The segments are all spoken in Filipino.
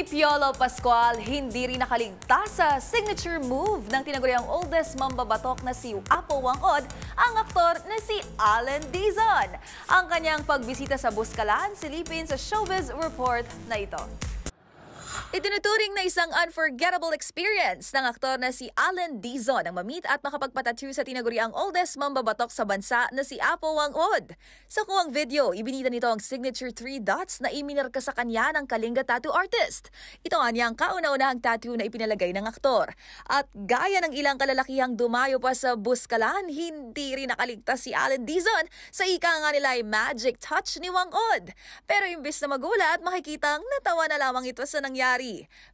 Piolo Pascual hindi rin nakaligtas sa signature move ng tinaguriang oldest mambabatok na si Apo Wangod, ang aktor na si Allen Dizon. Ang kanyang pagbisita sa Buskalan, silipin sa Showbiz Report na ito. Itinuturing na isang unforgettable experience ng aktor na si Allen Dizon ang ma-meet at makapagpatattoo sa tinaguriang oldest mambabatok sa bansa na si Apo Wangod. Sa kuwang video, ibinida nito ang signature 3 dots na iminarka sa kanya ng Kalinga tattoo artist. Ito nga niyang kauna-unahang tattoo na ipinalagay ng aktor. At gaya ng ilang kalalakihang dumayo pa sa Buskalan, hindi rin nakaligtas si Allen Dizon sa ika nga nila ay magic touch ni Wangod. Pero imbis na magulat, makikitang natawa na lamang ito sa nangyari.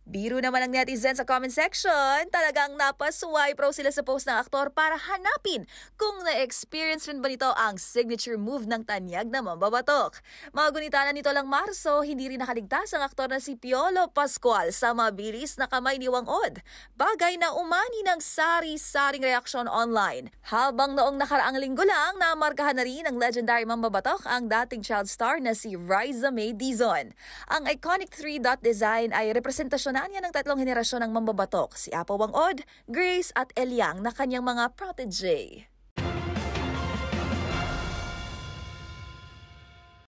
Biro naman ang netizen sa comment section, talagang napaswipe pro sila sa post ng aktor para hanapin kung na-experience rin ba nito ang signature move ng tanyag na mambabatok. Magunita na nito lang Marso, hindi rin nakaligtas ang aktor na si Piolo Pascual sa mabilis na kamay ni Wangod. Bagay na umani ng sari-saring reaksyon online. Habang noong nakaraang linggo lang, namarkahan na rin ng legendary mambabatok ang dating child star na si Riza May Dizon. Ang iconic 3-dot design ay representasyon na niya ng tatlong henerasyon ng mambabatok, si Apo Wangod, Grace at Eliang na kanyang mga protege.